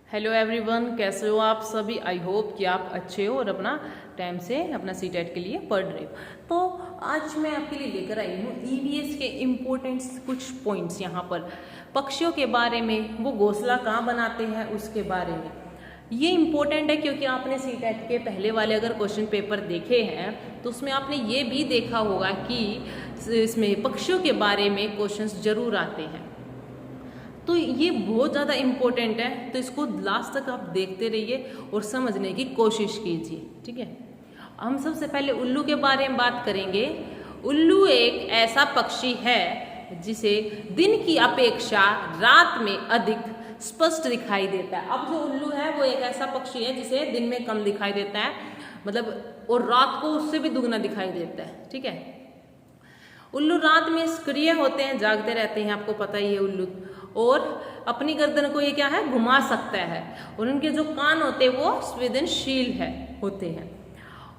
Hello everyone, कैसे हो आप सभी। आई होप कि आप अच्छे हो और अपना टाइम से अपना सीटेट के लिए पढ़ रहे हो। तो आज मैं आपके लिए लेकर आई हूँ ईवीएस के इम्पोर्टेंट कुछ पॉइंट्स। यहाँ पर पक्षियों के बारे में, वो घोंसला कहाँ बनाते हैं उसके बारे में। ये इम्पोर्टेंट है क्योंकि आपने सीटेट के पहले वाले अगर क्वेश्चन पेपर देखे हैं तो उसमें आपने ये भी देखा होगा कि इसमें पक्षियों के बारे में क्वेश्चंस जरूर आते हैं। तो ये बहुत ज़्यादा इम्पोर्टेंट है, तो इसको लास्ट तक आप देखते रहिए और समझने की कोशिश कीजिए। ठीक है, हम सबसे पहले उल्लू के बारे में बात करेंगे। उल्लू एक ऐसा पक्षी है जिसे दिन की अपेक्षा रात में अधिक स्पष्ट दिखाई देता है। अब जो उल्लू है वो एक ऐसा पक्षी है जिसे दिन में कम दिखाई देता है, मतलब, और रात को उससे भी दुगना दिखाई देता है। ठीक है, उल्लू रात में सक्रिय होते हैं, जागते रहते हैं, आपको पता ही है उल्लू। और अपनी गर्दन को ये क्या है, घुमा सकता है, और उनके जो कान होते हैं वो संवेदनशील होते हैं।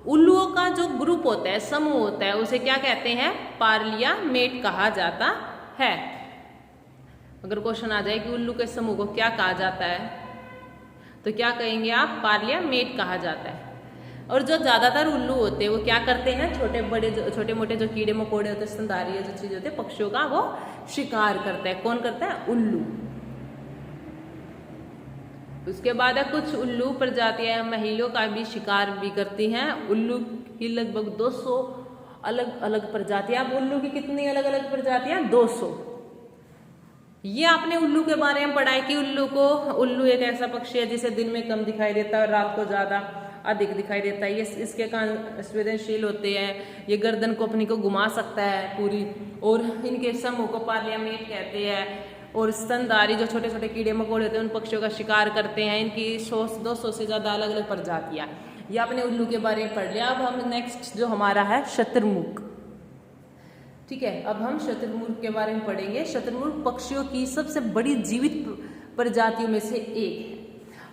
उल्लुओं का जो ग्रुप होता है, समूह होता है, उसे क्या कहते हैं, पार्लियामेट कहा जाता है। अगर क्वेश्चन आ जाए कि उल्लू के समूह को क्या कहा जाता है तो क्या कहेंगे आप, पार्लियामेट कहा जाता है। और जो ज्यादातर उल्लू होते हैं वो क्या करते हैं, छोटे मोटे जो कीड़े मकोड़े होते हैं, स्तनधारी जो चीज होते हैं पक्षियों का, वो शिकार करता है। कौन करता है, उल्लू। उसके बाद है कुछ उल्लू प्रजातियां महिलाओं का भी शिकार भी करती हैं। उल्लू की लगभग 200 अलग अलग प्रजातियां। अब उल्लू की कितनी अलग अलग प्रजातियां, 200। ये आपने उल्लू के बारे में पढ़ा है कि उल्लू एक ऐसा पक्षी है जिसे दिन में कम दिखाई देता है और रात को ज्यादा अधिक दिखाई देता है। ये इसके कान संवेदनशील होते हैं, ये गर्दन को अपनी को घुमा सकता है पूरी, और इनके समूह को पार्लियामेट कहते हैं। और स्तनधारी जो छोटे छोटे कीड़े मकोड़े होते हैं उन पक्षियों का शिकार करते हैं। इनकी 100-200 से ज्यादा अलग अलग प्रजातियां। ये आपने उल्लू के बारे में पढ़ लिया। अब हम नेक्स्ट जो हमारा है शतुरमुर्ग। ठीक है, अब हम शतुरमुर्ग के बारे में पढ़ेंगे। शतुरमुर्ग पक्षियों की सबसे बड़ी जीवित प्रजातियों में से एक है।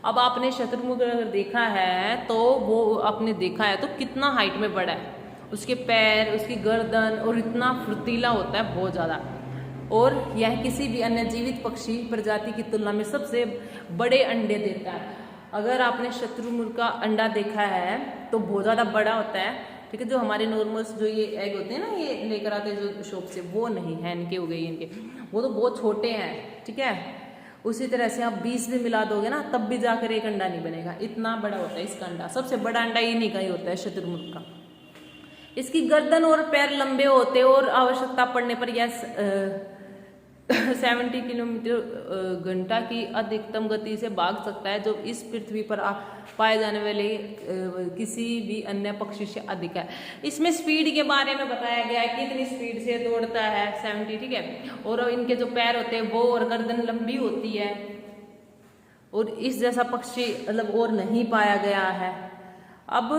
अब आपने शतुरमुर्ग अगर देखा है तो वो आपने देखा है तो कितना हाइट में बड़ा है, उसके पैर, उसकी गर्दन, और इतना फुर्तीला होता है बहुत ज़्यादा। और यह किसी भी अन्य जीवित पक्षी प्रजाति की तुलना में सबसे बड़े अंडे देता है। अगर आपने शतुरमुर्ग का अंडा देखा है तो बहुत ज़्यादा बड़ा होता है। ठीक है, जो हमारे नॉर्मल्स जो ये एग होते हैं ना, ये लेकर आते हैं जो शॉप से, वो नहीं है, इनके हो गए इनके, वो तो बहुत छोटे हैं। ठीक है, उसी तरह से आप 20 भी मिला दोगे ना तब भी जाकर एक अंडा नहीं बनेगा, इतना बड़ा होता है इसका अंडा। सबसे बड़ा अंडा इन्हीं का ही होता है, शतुरमुर्ग का। इसकी गर्दन और पैर लंबे होते हैं और आवश्यकता पड़ने पर यह 70 किलोमीटर घंटा की अधिकतम गति से भाग सकता है, जो इस पृथ्वी पर पाए जाने वाले किसी भी अन्य पक्षी से अधिक है। इसमें स्पीड के बारे में बताया गया है कि इतनी स्पीड से दौड़ता है, 70। ठीक है, और इनके जो पैर होते हैं वो और गर्दन लंबी होती है, और इस जैसा पक्षी मतलब और नहीं पाया गया है। अब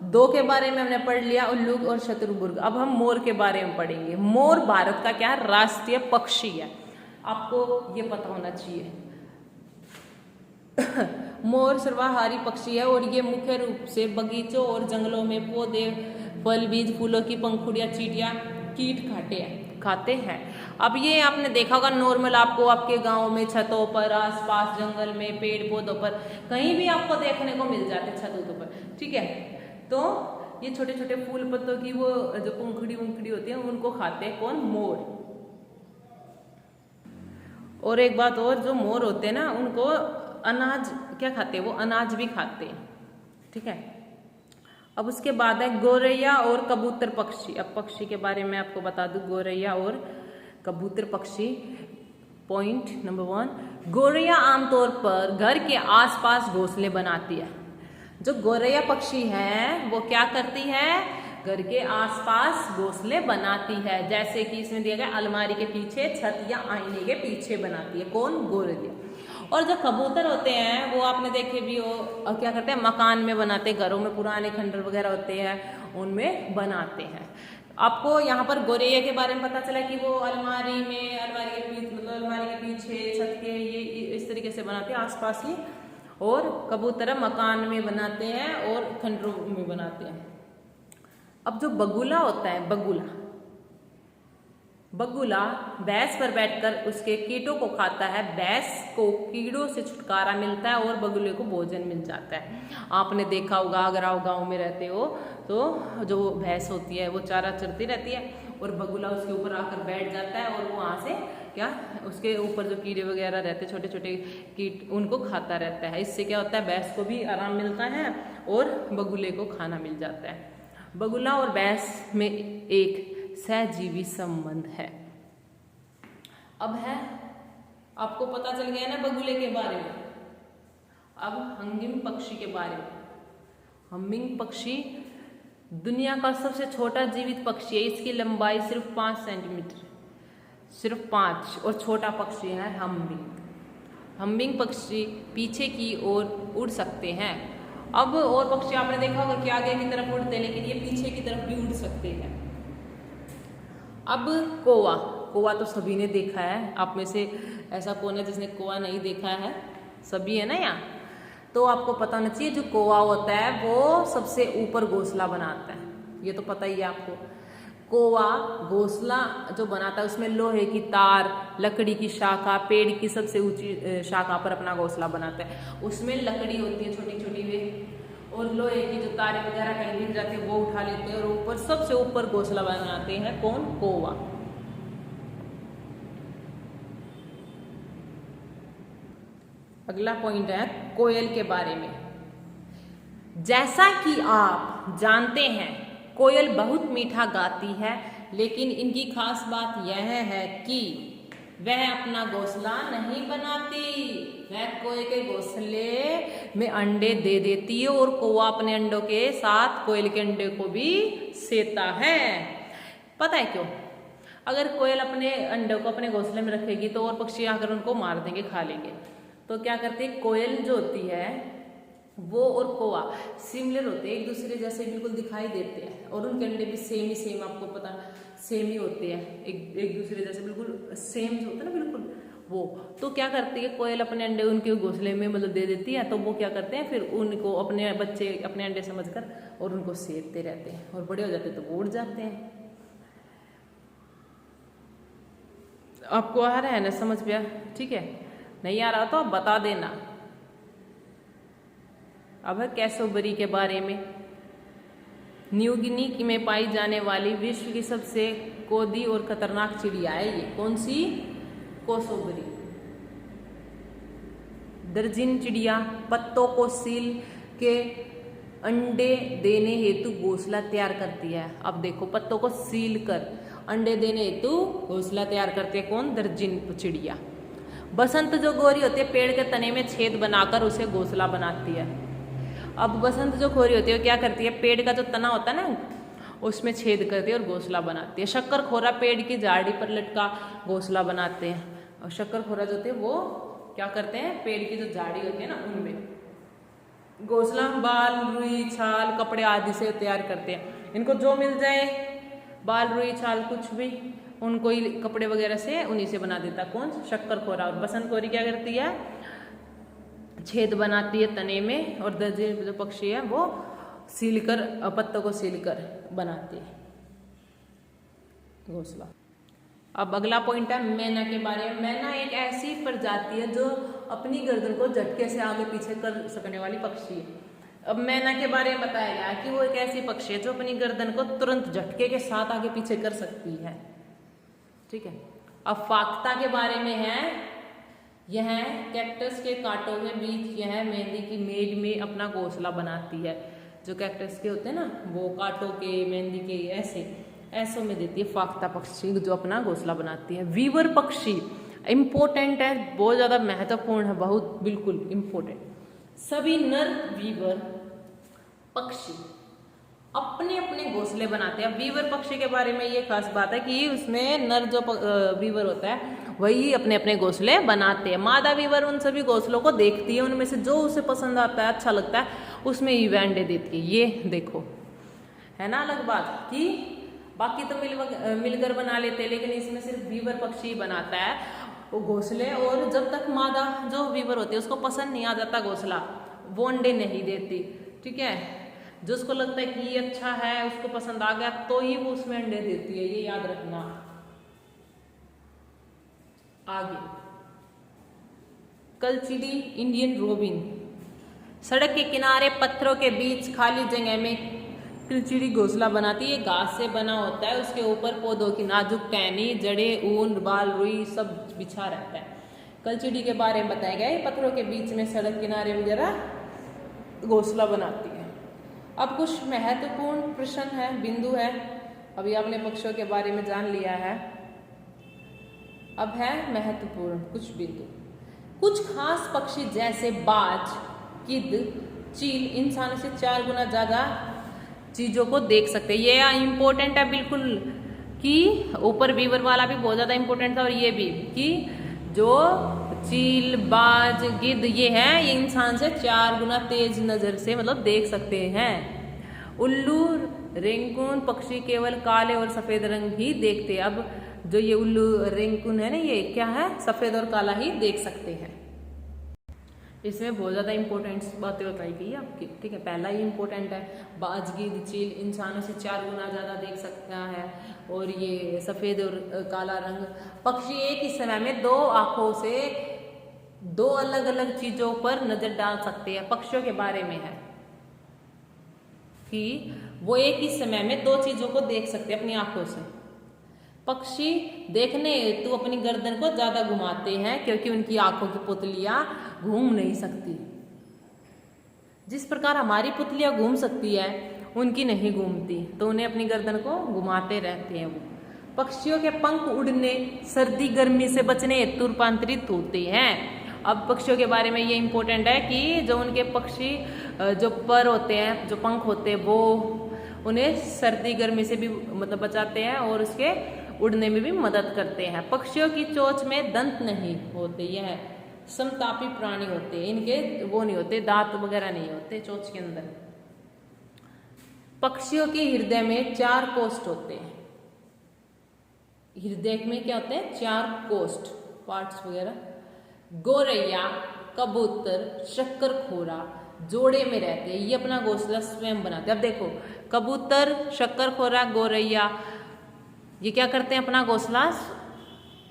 2 के बारे में हमने पढ़ लिया, उल्लू और शतुरमुर्ग। अब हम मोर के बारे में पढ़ेंगे। मोर भारत का क्या है, राष्ट्रीय पक्षी है, आपको ये पता होना चाहिए। मोर सर्वाहारी पक्षी है और ये मुख्य रूप से बगीचों और जंगलों में पौधे, फल, बीज, फूलों की पंखुड़ियां, चींटियां, कीट खाते हैं। अब ये आपने देखा होगा नॉर्मल, आपको आपके गांव में छतों पर, आसपास जंगल में, पेड़ पौधों पर कहीं भी आपको देखने को मिल जाते हैं, छतों पर। ठीक है, तो ये छोटे छोटे फूल पत्तों की वो जो पंखुड़ी होती है उनको खाते हैं, कौन, मोर। और एक बात और, जो मोर होते हैं ना उनको अनाज क्या खाते हैं, वो अनाज भी खाते हैं। ठीक है, अब उसके बाद है गौरैया और कबूतर पक्षी। अब पक्षी के बारे में आपको बता दूं, गौरैया और कबूतर पक्षी। पॉइंट नंबर 1, गौरैया आमतौर पर घर के आसपास घोंसले बनाती है। जो गौरैया पक्षी है वो क्या करती है, घर के आसपास घोंसले बनाती है, जैसे कि इसमें दिया गया अलमारी के पीछे, छत या आईने के पीछे बनाती है, कौन, गौरैया। और जो कबूतर होते हैं वो आपने देखे भी हो, क्या करते हैं, मकान में बनाते हैं, घरों में पुराने खंडर वगैरह होते हैं उनमें बनाते हैं। आपको यहाँ पर गौरैया के बारे में पता चला कि वो अलमारी के पीछे, छत के, ये इस तरीके से बनाते हैं आसपास ही। और कबूतर मकान में बनाते हैं और खंडरों में बनाते हैं। अब जो बगुला होता है, बगुला, बगुला भैंस पर बैठकर उसके कीटों को खाता है। भैंस को कीड़ों से छुटकारा मिलता है और बगुले को भोजन मिल जाता है। आपने देखा होगा, अगर आप गाँव में रहते हो तो जो भैंस होती है वो चारा चरती रहती है और बगुला उसके ऊपर आकर बैठ जाता है और वो वहाँ से क्या उसके ऊपर जो कीड़े वगैरह रहते हैं, छोटे छोटे कीट, उनको खाता रहता है। इससे क्या होता है, भैंस को भी आराम मिलता है और बगुले को खाना मिल जाता है। बगुला और भैंस में एक सहजीवी संबंध है। अब है, आपको पता चल गया ना बगुले के बारे में। अब हंगिंग पक्षी के बारे में। हमिंग पक्षी दुनिया का सबसे छोटा जीवित पक्षी है। इसकी लंबाई सिर्फ 5 सेंटीमीटर, सिर्फ 5, और छोटा पक्षी है हमिंग। हमिंग पक्षी पीछे की ओर उड़ सकते हैं। अब और पक्षी आपने देखा होगा कि आगे की तरफ उड़ते हैं, लेकिन ये पीछे की तरफ भी उड़ सकते हैं। अब कौवा, कौवा तो सभी ने देखा है। आप में से ऐसा कौन है जिसने कौवा नहीं देखा है? सभी है ना यहाँ। तो आपको पता होना चाहिए जो कौवा होता है वो सबसे ऊपर घोंसला बनाता है, ये तो पता ही है आपको। कौवा घोंसला जो बनाता है उसमें लोहे की तार, लकड़ी की शाखा, पेड़ की सबसे ऊंची शाखा पर अपना घोंसला बनाता है। उसमें लकड़ी होती है छोटी छोटी वे, और लोहे की जो तारें वगैरह कहीं गिर जाती है वो उठा लेते हैं और ऊपर सबसे ऊपर घोंसला बनाते हैं। कौन? कौवा। अगला पॉइंट है कोयल के बारे में। जैसा कि आप जानते हैं कोयल बहुत मीठा गाती है, लेकिन इनकी खास बात यह है कि वह अपना घोंसला नहीं बनाती। वह कोयल के घोंसले में अंडे दे देती है और कौवा अपने अंडों के साथ कोयल के अंडे को भी सेता है। पता है क्यों? अगर कोयल अपने अंडों को अपने घोंसले में रखेगी तो और पक्षी आकर उनको मार देंगे, खा लेंगे। तो क्या करती है, कोयल जो होती है वो और कौवा सिमिलर होते हैं, एक दूसरे जैसे बिल्कुल दिखाई देते हैं और उनके अंडे भी सेम ही सेम, आपको पता सेम ही होते हैं, एक दूसरे जैसे बिल्कुल सेम जो होता है ना बिल्कुल वो। तो क्या करती है कोयल अपने अंडे उनके घोंसले में मतलब दे देती है, तो वो क्या करते हैं फिर उनको अपने बच्चे अपने अंडे समझकर और उनको सेकते रहते हैं और बड़े हो जाते हैं तो वो उड़ जाते हैं। आपको आ रहा है ना समझ में? ठीक है, नहीं आ रहा तो आप बता देना। अब है कैसोबरी के बारे में। न्यू गिनी में पाई जाने वाली विश्व की सबसे कोदी और खतरनाक चिड़िया है ये। कौन सी? कैसोबरी। दर्जन चिड़िया पत्तों को सील के अंडे देने हेतु घोंसला तैयार करती है। अब देखो, पत्तों को सील कर अंडे देने हेतु घोंसला तैयार करती है। कौन? दर्जन चिड़िया। बसंत जो गोरी होती है पेड़ के तने में छेद बनाकर उसे घोंसला बनाती है। अब बसंत जो गोरी होती है क्या करती है, पेड़ का जो तना होता है ना उसमें छेद करती है और घोंसला बनाती है। शक्करखोरा पेड़ की झाड़ी पर लटका घोंसला बनाते हैं। और शक्करखोरा जो होते हैं वो क्या करते हैं, पेड़ की जो झाड़ी होती है ना उनमें घोंसला बाल, रुई, छाल, कपड़े आदि से तैयार करते हैं। इनको जो मिल जाए, बाल, रुई, छाल, कुछ भी, उनको ही कपड़े वगैरह से उन्हीं से बना देता। कौन? शक्करखोरा। और बसंतखोरी क्या करती है, छेद बनाती है तने में, और दर्जे जो पक्षी है वो सीलकर पत्तों को सीलकर बनाती है घोंसला। अब अगला पॉइंट है मैना के बारे में। मैना एक ऐसी प्रजाति है जो अपनी गर्दन को झटके से आगे पीछे कर सकने वाली पक्षी है। अब मैना के बारे में बताया गया कि वो एक ऐसी पक्षी है जो अपनी गर्दन को तुरंत झटके के साथ आगे पीछे कर सकती है। ठीक है। अब फाख्ता के बारे में है, यह कैक्टस के कांटों के बीच यह मेहंदी की मेड़ में अपना घोंसला बनाती है। जो कैक्टस के होते हैं ना वो कांटों के, मेहंदी के ऐसों में देती है फाख्ता पक्षी जो अपना घोंसला बनाती है। वीवर पक्षी इम्पोर्टेंट है, बहुत ज्यादा महत्वपूर्ण है, बहुत बिल्कुल इम्पोर्टेंट। सभी नर वीवर पक्षी अपने अपने घोंसले बनाते हैं। वीवर पक्षी के बारे में ये खास बात है कि उसमें नर जो वीवर होता है वही अपने अपने घोंसले बनाते हैं। मादा वीवर उन सभी घोंसलों को देखती है, उनमें से जो उसे पसंद आता है, अच्छा लगता है, उसमें ही अंडे देती है। ये देखो, है ना अलग बात कि बाकी तो मिलकर बना लेते हैं, लेकिन इसमें सिर्फ वीवर पक्षी बनाता है वो घोंसले। और जब तक मादा जो वीवर होती है उसको पसंद नहीं आ जाता घोंसला, वो अंडे नहीं देती। ठीक है, जो उसको लगता है कि ये अच्छा है, उसको पसंद आ गया तो ही वो उसमें अंडे देती है, ये याद रखना। आगे कलचीडी इंडियन रोबिन, सड़क के किनारे पत्थरों के बीच खाली जगह में कलचीडी घोंसला बनाती है। घास से बना होता है, उसके ऊपर पौधों की नाजुक टहनी, जड़ें, ऊन, बाल, रुई सब बिछा रहता है। कलचीडी के बारे में बताया गया है, पत्थरों के बीच में सड़क किनारे वगैरह घोंसला बनाती है। अब कुछ महत्वपूर्ण प्रश्न है, बिंदु है। अभी आपने पक्षियों के बारे में जान लिया है, अब है महत्वपूर्ण कुछ बिंदु। कुछ खास पक्षी जैसे बाज, गिद्ध, चील इंसानों से 4 गुना ज्यादा चीजों को देख सकते हैं। ये इंपॉर्टेंट है बिल्कुल, कि ऊपर वीवर वाला भी बहुत ज्यादा इंपॉर्टेंट था, और ये भी कि जो चील, बाज, गिद्ध ये है, ये इंसान से 4 गुना तेज नजर से मतलब देख सकते हैं। उल्लू, रेंकून पक्षी केवल काले और सफेद रंग ही देखते हैं। अब जो ये उल्लू रेंकून है ना, ये क्या है, सफेद और काला ही देख सकते हैं। इसमें बहुत ज्यादा इंपॉर्टेंट बातें बताई गई है आपकी, ठीक है। पहला ही इंपॉर्टेंट है, बाज, गिद्ध, चील इंसानों से 4 गुना ज्यादा देख सकता है, और ये सफेद और काला रंग। पक्षी एक ही समय में 2 आंखों से 2 अलग अलग चीजों पर नजर डाल सकते हैं। पक्षियों के बारे में है कि वो एक ही समय में 2 चीजों को देख सकते हैं अपनी आंखों से। पक्षी देखने हेतु अपनी गर्दन को ज्यादा घुमाते हैं, क्योंकि उनकी आंखों की पुतलियां घूम नहीं सकती। जिस प्रकार हमारी पुतलियां घूम सकती है, उनकी नहीं घूमती, तो उन्हें अपनी गर्दन को घुमाते रहते हैं वो। पक्षियों के पंख उड़ने, सर्दी गर्मी से बचने हेतु रूपांतरित होते हैं। अब पक्षियों के बारे में ये इंपॉर्टेंट है कि जो उनके पक्षी जो पर होते हैं, जो पंख होते हैं, वो उन्हें सर्दी गर्मी से भी मतलब बचाते हैं, और उसके उड़ने में भी मदद करते हैं। पक्षियों की चोंच में दंत नहीं होते, यह समतापी प्राणी होते हैं, इनके वो नहीं होते, दांत वगैरह नहीं होते चोंच के अंदर। पक्षियों के हृदय में 4 कोष्ठ होते हैं। हृदय में क्या होते हैं, 4 कोष्ठ, पार्ट्स वगैरह। गोरैया, कबूतर, शक्करखोरा जोड़े में रहते हैं, ये अपना घोंसला स्वयं बनाते हैं। अब देखो, कबूतर, शक्करखोरा, गोरैया ये क्या करते हैं, अपना घोंसला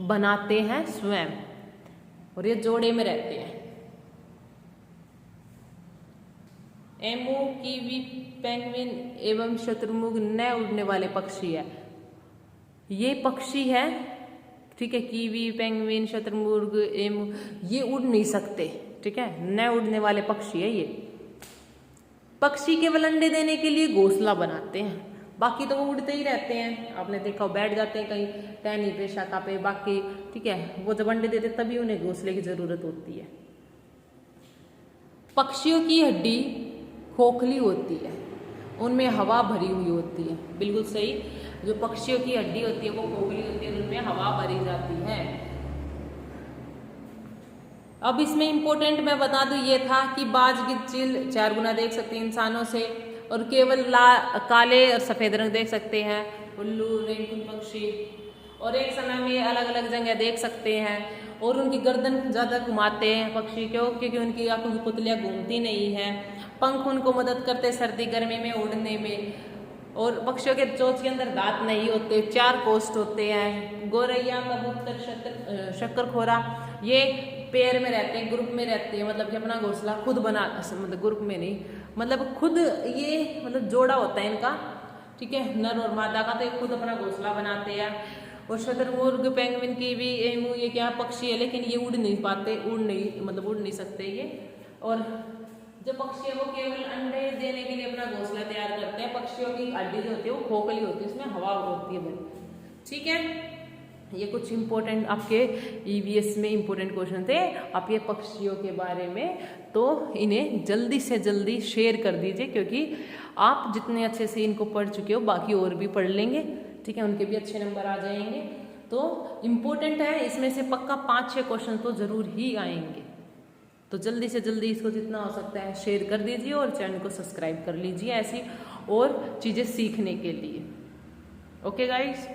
बनाते हैं स्वयं, और ये जोड़े में रहते हैं। एमू, कीवी, पेंगुइन एवं शतुरमुर्ग न उड़ने वाले पक्षी है। ये पक्षी है, ठीक है। कीवी, पेंगुइन, शतुरमुर्ग, एमू ये उड़ नहीं सकते, ठीक है, न उड़ने वाले पक्षी है ये। पक्षी केवल अंडे देने के लिए घोंसला बनाते हैं, बाकी तो वो उड़ते ही रहते हैं। आपने देखा, बैठ जाते हैं कहीं टहनी पे, शाखा पे, बाकी ठीक है। वो जब अंडे देते तभी उन्हें घोंसले की जरूरत होती है। पक्षियों की हड्डी खोखली होती है, उनमें हवा भरी हुई होती है, बिल्कुल सही। जो पक्षियों की हड्डी होती है वो खोखली होती है, उनमें हवा भरी जाती है। अब इसमें इंपॉर्टेंट मैं बता दूं ये था कि बाज, गिद्ध, चील 4 गुना देख सकते हैं इंसानों से, और केवल काले और सफेद रंग देख सकते हैं। उल्लू, रेंकून पक्षी और एक समय में अलग अलग जगह देख सकते हैं, और उनकी गर्दन ज्यादा घुमाते हैं पक्षी, क्योंकि उनकी आंखों की पुतलियां घूमती नहीं है। पंख उनको मदद करते सर्दी गर्मी में उड़ने में, और पक्षियों के चोंच के अंदर दांत नहीं होते, 4 कोष्ठ होते हैं। गोरैया, कबूतर, शक्करखोरा ये पेयर में रहते हैं, ग्रुप में रहते हैं, मतलब कि अपना घोंसला खुद बना, मतलब ग्रुप में नहीं, मतलब खुद ये मतलब जोड़ा होता है इनका, ठीक है, नर और मादा का, तो ये खुद अपना घोंसला बनाते हैं। और शतुरमुर्ग, पेंगुइन, कीवी, एमू ये क्या पक्षी है, लेकिन ये उड़ नहीं पाते, उड़ नहीं सकते ये। और जो पक्षी है वो केवल अंडे देने के लिए अपना घोंसला तैयार करते हैं। पक्षियों की हड्डी जो होती है वो खोखली होती है, उसमें हवा होती है बड़ी, ठीक है। ये कुछ इंपॉर्टेंट आपके ईवीएस में इंपॉर्टेंट क्वेश्चन थे आपके पक्षियों के बारे में, तो इन्हें जल्दी से जल्दी शेयर कर दीजिए, क्योंकि आप जितने अच्छे से इनको पढ़ चुके हो बाकी और भी पढ़ लेंगे, ठीक है, उनके भी अच्छे नंबर आ जाएंगे। तो इम्पोर्टेंट है, इसमें से पक्का 5-6 क्वेश्चन तो जरूर ही आएंगे। तो जल्दी से जल्दी इसको जितना हो सकता है शेयर कर दीजिए, और चैनल को सब्सक्राइब कर लीजिए ऐसी और चीज़ें सीखने के लिए। Okay guys.